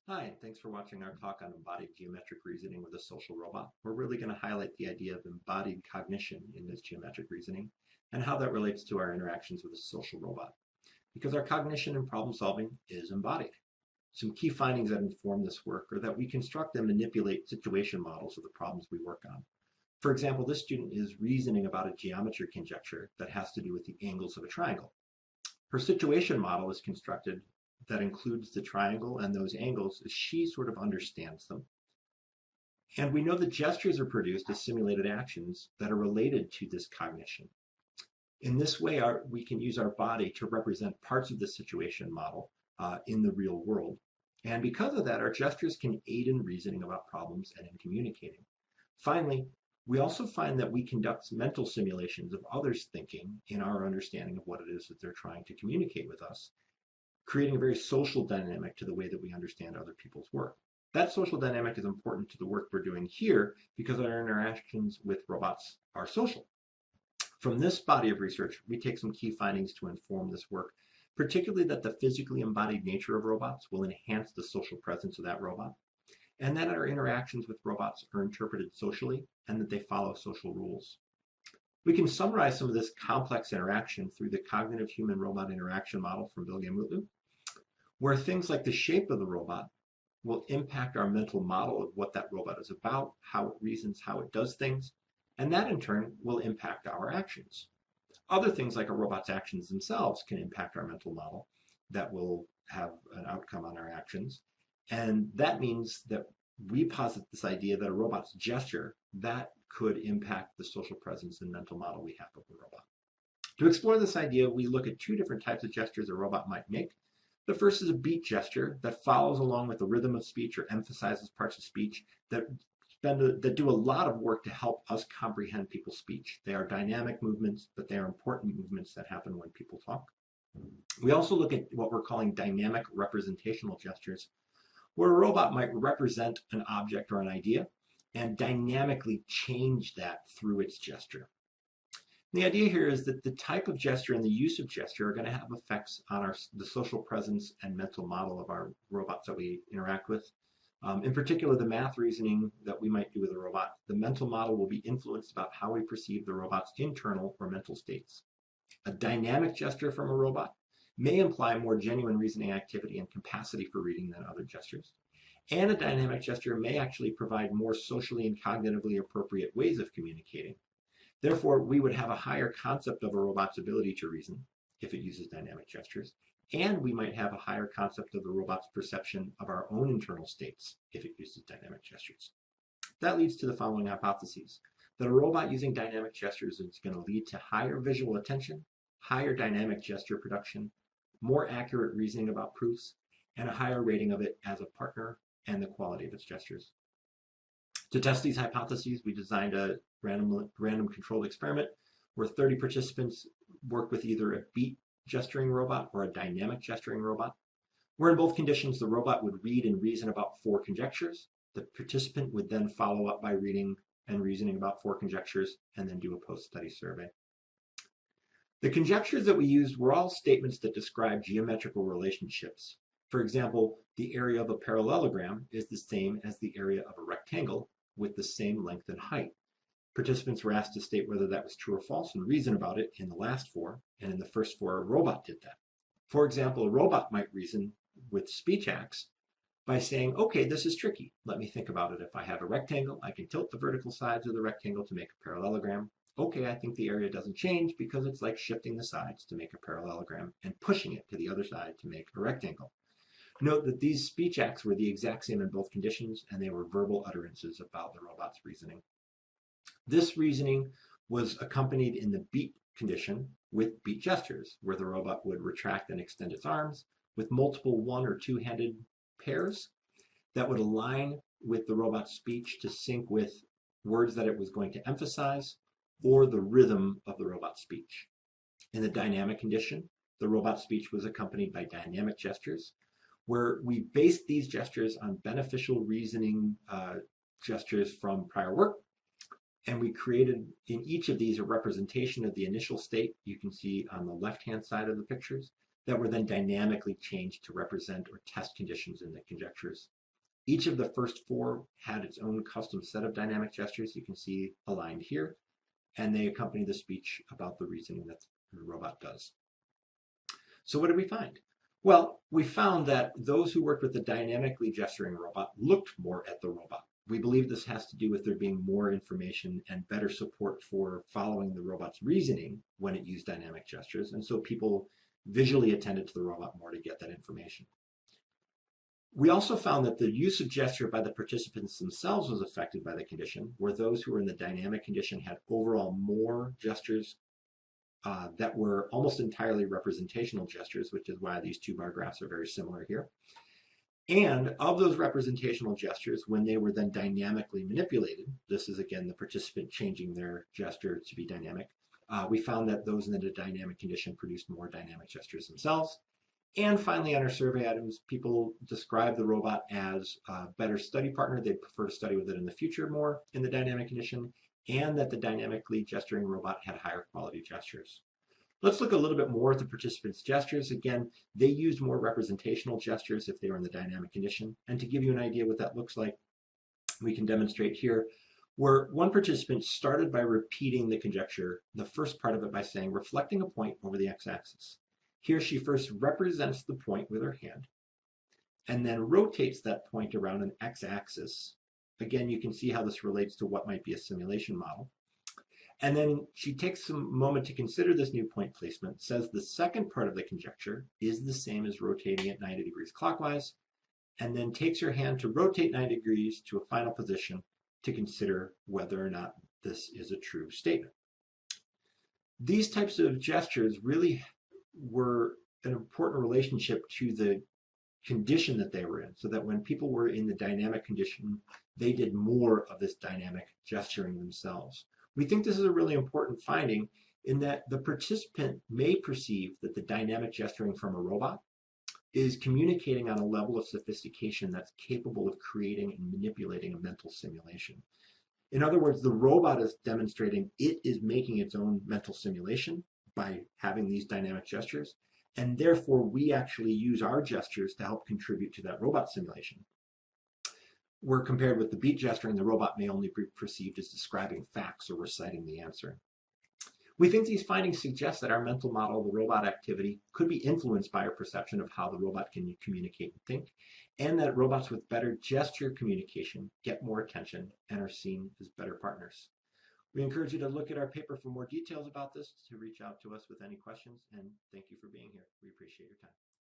Hi, and thanks for watching our talk on embodied geometric reasoning with a social robot. We're really going to highlight the idea of embodied cognition in this geometric reasoning and how that relates to our interactions with a social robot. Because our cognition and problem solving is embodied. Some key findings that inform this work are that we construct and manipulate situation models of the problems we work on. For example, this student is reasoning about a geometry conjecture that has to do with the angles of a triangle. Her situation model is constructed that includes the triangle and those angles as she sort of understands them. And we know that gestures are produced as simulated actions that are related to this cognition. In this way, we can use our body to represent parts of the situation model in the real world. And because of that, our gestures can aid in reasoning about problems and in communicating. Finally, we also find that we conduct mental simulations of others' thinking in our understanding of what it is that they're trying to communicate with us, creating a very social dynamic to the way that we understand other people's work. That social dynamic is important to the work we're doing here because our interactions with robots are social. From this body of research, we take some key findings to inform this work, particularly that the physically embodied nature of robots will enhance the social presence of that robot, and that our interactions with robots are interpreted socially and that they follow social rules. We can summarize some of this complex interaction through the cognitive human-robot interaction model from Bilgemutu, where things like the shape of the robot will impact our mental model of what that robot is about, how it reasons, how it does things, and that in turn will impact our actions. Other things like a robot's actions themselves can impact our mental model that will have an outcome on our actions. And that means that we posit this idea that a robot's gesture, that could impact the social presence and mental model we have of a robot. To explore this idea, we look at two different types of gestures a robot might make. The first is a beat gesture that follows along with the rhythm of speech or emphasizes parts of speech that do a lot of work to help us comprehend people's speech. They are dynamic movements, but they are important movements that happen when people talk. We also look at what we're calling dynamic representational gestures, where a robot might represent an object or an idea and dynamically change that through its gesture. The idea here is that the type of gesture and the use of gesture are going to have effects on the social presence and mental model of our robots that we interact with. In particular, the math reasoning that we might do with a robot, the mental model will be influenced about how we perceive the robot's internal or mental states. A dynamic gesture from a robot may imply more genuine reasoning activity and capacity for reading than other gestures. And a dynamic gesture may actually provide more socially and cognitively appropriate ways of communicating. Therefore, we would have a higher concept of a robot's ability to reason if it uses dynamic gestures, and we might have a higher concept of the robot's perception of our own internal states if it uses dynamic gestures. That leads to the following hypotheses: that a robot using dynamic gestures is going to lead to higher visual attention, higher dynamic gesture production, more accurate reasoning about proofs, and a higher rating of it as a partner and the quality of its gestures. To test these hypotheses, we designed a random controlled experiment where 30 participants worked with either a beat gesturing robot or a dynamic gesturing robot, where in both conditions the robot would read and reason about 4 conjectures. The participant would then follow up by reading and reasoning about 4 conjectures and then do a post-study survey. The conjectures that we used were all statements that describe geometrical relationships. For example, the area of a parallelogram is the same as the area of a rectangle with the same length and height. Participants were asked to state whether that was true or false and reason about it in the last 4, and in the first 4, a robot did that. For example, a robot might reason with speech acts by saying, okay, this is tricky. Let me think about it. If I have a rectangle, I can tilt the vertical sides of the rectangle to make a parallelogram. Okay, I think the area doesn't change because it's like shifting the sides to make a parallelogram and pushing it to the other side to make a rectangle. Note that these speech acts were the exact same in both conditions, and they were verbal utterances about the robot's reasoning. This reasoning was accompanied in the beat condition with beat gestures, where the robot would retract and extend its arms with multiple 1- or 2-handed pairs that would align with the robot's speech to sync with words that it was going to emphasize or the rhythm of the robot's speech. In the dynamic condition, the robot's speech was accompanied by dynamic gestures, where we based these gestures on beneficial reasoning gestures from prior work. And we created in each of these a representation of the initial state you can see on the left-hand side of the pictures, that were then dynamically changed to represent or test conditions in the conjectures. Each of the first four had its own custom set of dynamic gestures you can see aligned here, and they accompany the speech about the reasoning that the robot does. So what did we find? Well, we found that those who worked with the dynamically gesturing robot looked more at the robot. We believe this has to do with there being more information and better support for following the robot's reasoning when it used dynamic gestures, and so people visually attended to the robot more to get that information. We also found that the use of gesture by the participants themselves was affected by the condition, where those who were in the dynamic condition had overall more gestures that were almost entirely representational gestures, which is why these two bar graphs are very similar here. And of those representational gestures, when they were then dynamically manipulated, this is again the participant changing their gesture to be dynamic, we found that those in the dynamic condition produced more dynamic gestures themselves. And finally, on our survey items, people describe the robot as a better study partner. They'd prefer to study with it in the future more in the dynamic condition, and that the dynamically gesturing robot had higher quality gestures. Let's look a little bit more at the participants' gestures. Again, they used more representational gestures if they were in the dynamic condition. And to give you an idea what that looks like, we can demonstrate here where one participant started by repeating the conjecture, the first part of it by saying, reflecting a point over the x-axis. Here she first represents the point with her hand and then rotates that point around an x-axis. Again, you can see how this relates to what might be a simulation model. And then she takes some moment to consider this new point placement, says the second part of the conjecture is the same as rotating at 90 degrees clockwise, and then takes her hand to rotate 90 degrees to a final position to consider whether or not this is a true statement. These types of gestures really were an important relationship to the condition that they were in, so that when people were in the dynamic condition, they did more of this dynamic gesturing themselves. We think this is a really important finding in that the participant may perceive that the dynamic gesturing from a robot is communicating on a level of sophistication that's capable of creating and manipulating a mental simulation. In other words, the robot is demonstrating it is making its own mental simulation by having these dynamic gestures, and therefore we actually use our gestures to help contribute to that robot simulation. Where compared with the beat gesturing, the robot may only be perceived as describing facts or reciting the answer. We think these findings suggest that our mental model of the robot activity could be influenced by our perception of how the robot can communicate and think, and that robots with better gesture communication get more attention and are seen as better partners. We encourage you to look at our paper for more details about this, to reach out to us with any questions, and thank you for being here. We appreciate your time.